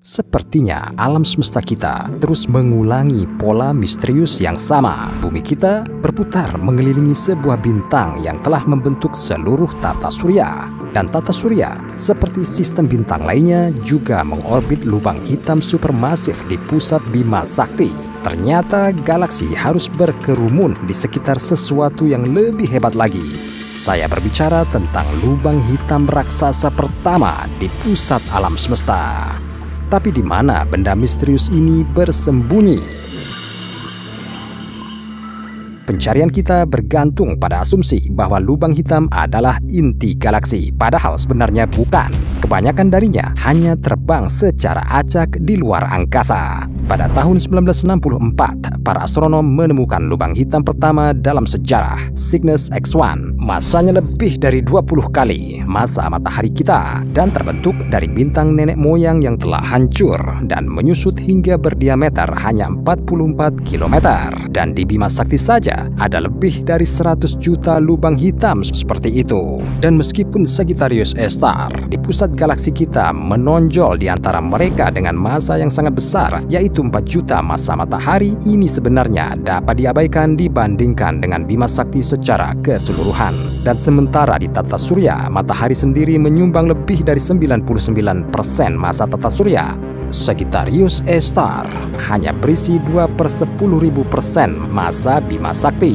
Sepertinya alam semesta kita terus mengulangi pola misterius yang sama. Bumi kita berputar mengelilingi sebuah bintang yang telah membentuk seluruh tata surya. Dan tata surya, seperti sistem bintang lainnya, juga mengorbit lubang hitam supermasif di pusat Bima Sakti. Ternyata galaksi harus berkerumun di sekitar sesuatu yang lebih hebat lagi. Saya berbicara tentang lubang hitam raksasa pertama di pusat alam semesta. Tapi di mana benda misterius ini bersembunyi? Pencarian kita bergantung pada asumsi bahwa lubang hitam adalah inti galaksi, padahal sebenarnya bukan. Kebanyakan darinya hanya terbang secara acak di luar angkasa. Pada tahun 1964, para astronom menemukan lubang hitam pertama dalam sejarah, Cygnus X1. Masanya lebih dari 20 kali masa matahari kita dan terbentuk dari bintang nenek moyang yang telah hancur dan menyusut hingga berdiameter hanya 44 km. Dan di Bima Sakti saja ada lebih dari 100 juta lubang hitam seperti itu. Dan meskipun Sagittarius A-star di pusat galaksi kita menonjol di antara mereka dengan massa yang sangat besar, yaitu 4 juta massa matahari, ini sebenarnya dapat diabaikan dibandingkan dengan Bima Sakti secara keseluruhan. Dan sementara di tata surya, matahari sendiri menyumbang lebih dari 99% massa tata surya, Sagittarius A-star hanya berisi 2/10.000% massa Bima Sakti.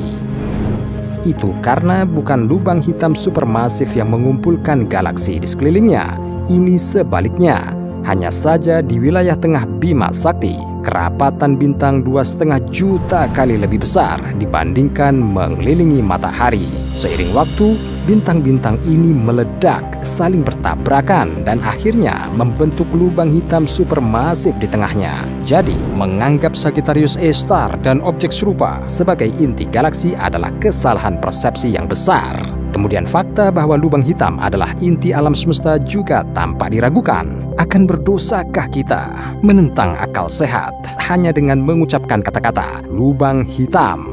Itu karena bukan lubang hitam supermasif yang mengumpulkan galaksi di sekelilingnya. Ini sebaliknya. Hanya saja di wilayah tengah Bima Sakti, kerapatan bintang 2,5 juta kali lebih besar dibandingkan mengelilingi matahari. Seiring waktu, bintang-bintang ini meledak, saling bertabrakan, dan akhirnya membentuk lubang hitam supermasif di tengahnya. Jadi, menganggap Sagittarius A-star dan objek serupa sebagai inti galaksi adalah kesalahan persepsi yang besar. Kemudian fakta bahwa lubang hitam adalah inti alam semesta juga tampak diragukan. Akan berdosakah kita menentang akal sehat hanya dengan mengucapkan kata-kata lubang hitam?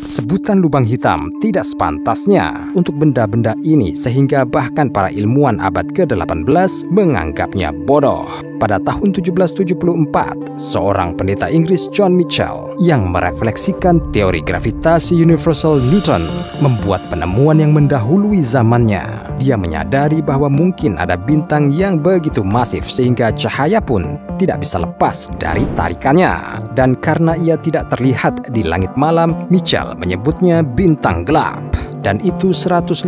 Sebutan lubang hitam tidak sepantasnya untuk benda-benda ini, sehingga bahkan para ilmuwan abad ke-18 menganggapnya bodoh. Pada tahun 1774, seorang pendeta Inggris, John Michell, yang merefleksikan teori gravitasi universal Newton, membuat penemuan yang mendahului zamannya. Dia menyadari bahwa mungkin ada bintang yang begitu masif sehingga cahaya pun tidak bisa lepas dari tarikannya. Dan karena ia tidak terlihat di langit malam, Michell menyebutnya bintang gelap. Dan itu 150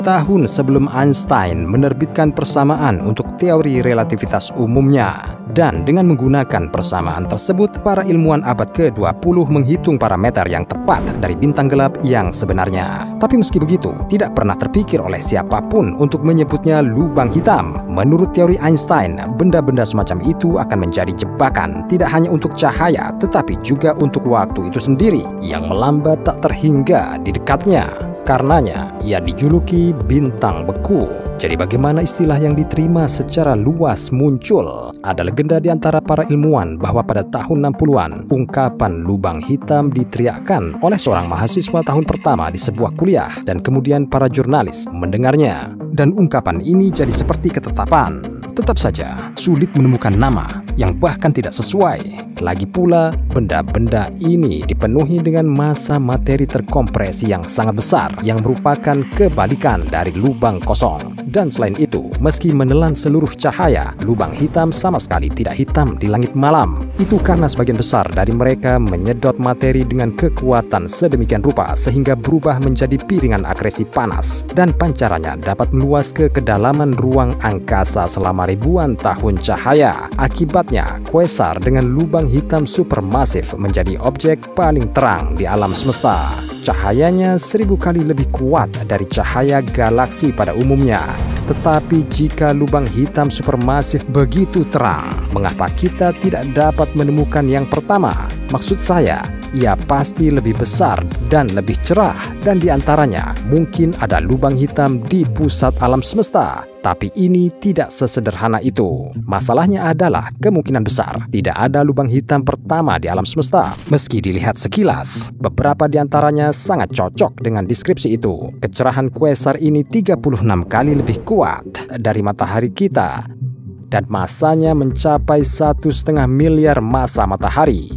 tahun sebelum Einstein menerbitkan persamaan untuk teori relativitas umumnya. Dan dengan menggunakan persamaan tersebut, para ilmuwan abad ke-20 menghitung parameter yang tepat dari bintang gelap yang sebenarnya. Tapi meski begitu, tidak pernah terpikir oleh siapapun untuk menyebutnya lubang hitam. Menurut teori Einstein, benda-benda semacam itu akan menjadi jebakan, tidak hanya untuk cahaya, tetapi juga untuk waktu itu sendiri yang melambat tak terhingga di dekatnya. Karenanya, ia dijuluki bintang beku. Jadi bagaimana istilah yang diterima secara luas muncul? Ada legenda di antara para ilmuwan bahwa pada tahun 60-an, ungkapan lubang hitam diteriakkan oleh seorang mahasiswa tahun pertama di sebuah kuliah, dan kemudian para jurnalis mendengarnya. Dan ungkapan ini jadi seperti ketetapan. Tetap saja, sulit menemukan nama yang bahkan tidak sesuai. Lagi pula, benda-benda ini dipenuhi dengan massa materi terkompresi yang sangat besar, yang merupakan kebalikan dari lubang kosong. Dan selain itu, meski menelan seluruh cahaya, lubang hitam sama sekali tidak hitam di langit malam. Itu karena sebagian besar dari mereka menyedot materi dengan kekuatan sedemikian rupa sehingga berubah menjadi piringan akresi panas, dan pancarannya dapat meluas ke kedalaman ruang angkasa selama ribuan tahun cahaya. Akibatnya, kuasar dengan lubang hitam supermasif menjadi objek paling terang di alam semesta. Cahayanya 1000 kali lebih kuat dari cahaya galaksi pada umumnya. Tetapi jika lubang hitam supermasif begitu terang, mengapa kita tidak dapat menemukan yang pertama? Maksud saya, ia pasti lebih besar dan lebih cerah, dan diantaranya mungkin ada lubang hitam di pusat alam semesta. Tapi ini tidak sesederhana itu. Masalahnya adalah kemungkinan besar tidak ada lubang hitam pertama di alam semesta. Meski dilihat sekilas, beberapa di antaranya sangat cocok dengan deskripsi itu. Kecerahan kuasar ini 36 kali lebih kuat dari matahari kita, dan masanya mencapai 1,5 miliar massa matahari.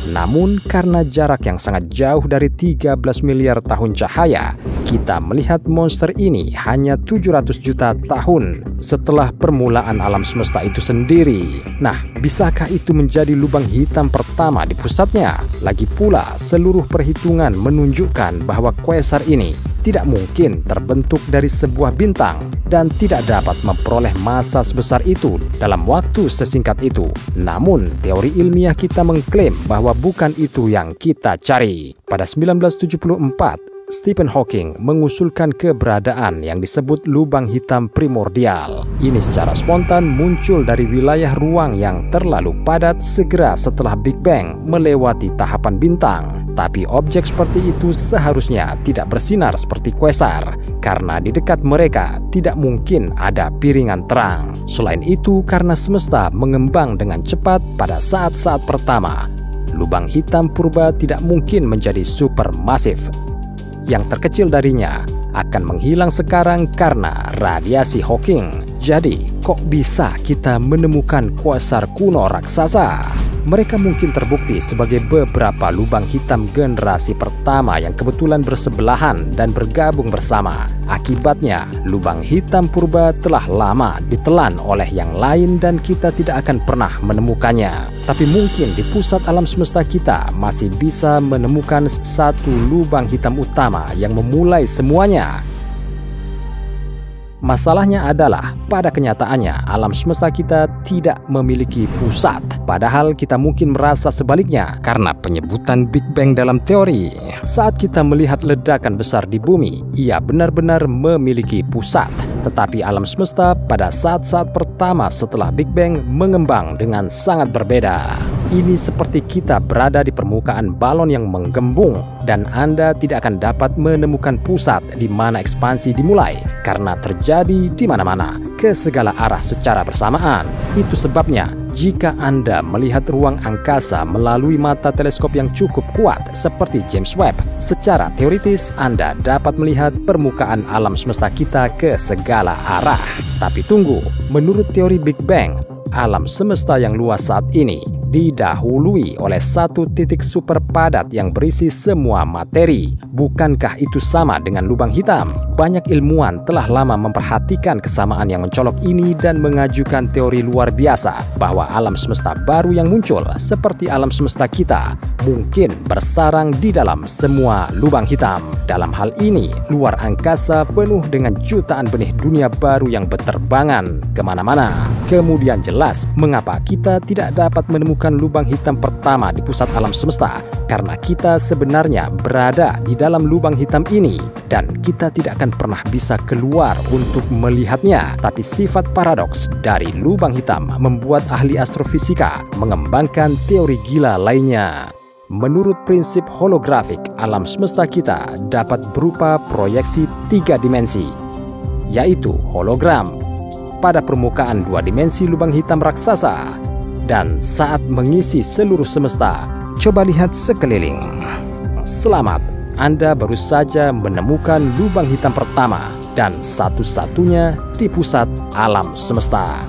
Namun karena jarak yang sangat jauh dari 13 miliar tahun cahaya, kita melihat monster ini hanya 700 juta tahun setelah permulaan alam semesta itu sendiri. Nah, bisakah itu menjadi lubang hitam pertama di pusatnya? Lagi pula, seluruh perhitungan menunjukkan bahwa kuasar ini tidak mungkin terbentuk dari sebuah bintang dan tidak dapat memperoleh massa sebesar itu dalam waktu sesingkat itu. Namun, teori ilmiah kita mengklaim bahwa bukan itu yang kita cari. Pada 1974, Stephen Hawking mengusulkan keberadaan yang disebut lubang hitam primordial. Ini secara spontan muncul dari wilayah ruang yang terlalu padat segera setelah Big Bang melewati tahapan bintang. Tapi objek seperti itu seharusnya tidak bersinar seperti kuasar, karena di dekat mereka tidak mungkin ada piringan terang. Selain itu, karena semesta mengembang dengan cepat pada saat-saat pertama, lubang hitam purba tidak mungkin menjadi supermasif. Yang terkecil darinya akan menghilang sekarang karena radiasi Hawking. Jadi, kok bisa kita menemukan kuasar kuno raksasa? Mereka mungkin terbukti sebagai beberapa lubang hitam generasi pertama yang kebetulan bersebelahan dan bergabung bersama. Akibatnya, lubang hitam purba telah lama ditelan oleh yang lain dan kita tidak akan pernah menemukannya. Tapi mungkin di pusat alam semesta kita masih bisa menemukan satu lubang hitam utama yang memulai semuanya. Masalahnya adalah, pada kenyataannya alam semesta kita tidak memiliki pusat. Padahal kita mungkin merasa sebaliknya karena penyebutan Big Bang dalam teori. Saat kita melihat ledakan besar di bumi, ia benar-benar memiliki pusat. Tetapi alam semesta pada saat-saat pertama setelah Big Bang mengembang dengan sangat berbeda. Ini seperti kita berada di permukaan balon yang menggembung dan Anda tidak akan dapat menemukan pusat di mana ekspansi dimulai karena terjadi di mana-mana ke segala arah secara bersamaan. Itu sebabnya jika Anda melihat ruang angkasa melalui mata teleskop yang cukup kuat seperti James Webb, secara teoritis Anda dapat melihat permukaan alam semesta kita ke segala arah. Tapi tunggu, menurut teori Big Bang, alam semesta yang luas saat ini didahului oleh satu titik super padat yang berisi semua materi. Bukankah itu sama dengan lubang hitam? Banyak ilmuwan telah lama memperhatikan kesamaan yang mencolok ini dan mengajukan teori luar biasa bahwa alam semesta baru yang muncul seperti alam semesta kita mungkin bersarang di dalam semua lubang hitam. Dalam hal ini, luar angkasa penuh dengan jutaan benih dunia baru yang berterbangan kemana-mana. Kemudian jelas mengapa kita tidak dapat menemukan lubang hitam pertama di pusat alam semesta, karena kita sebenarnya berada di dalam lubang hitam ini dan kita tidak akan pernah bisa keluar untuk melihatnya. Tapi sifat paradoks dari lubang hitam membuat ahli astrofisika mengembangkan teori gila lainnya. Menurut prinsip holografik, alam semesta kita dapat berupa proyeksi 3 dimensi, yaitu hologram pada permukaan 2 dimensi lubang hitam raksasa. Dan saat mengisi seluruh semesta, coba lihat sekeliling. Selamat, Anda baru saja menemukan lubang hitam pertama dan satu-satunya di pusat alam semesta.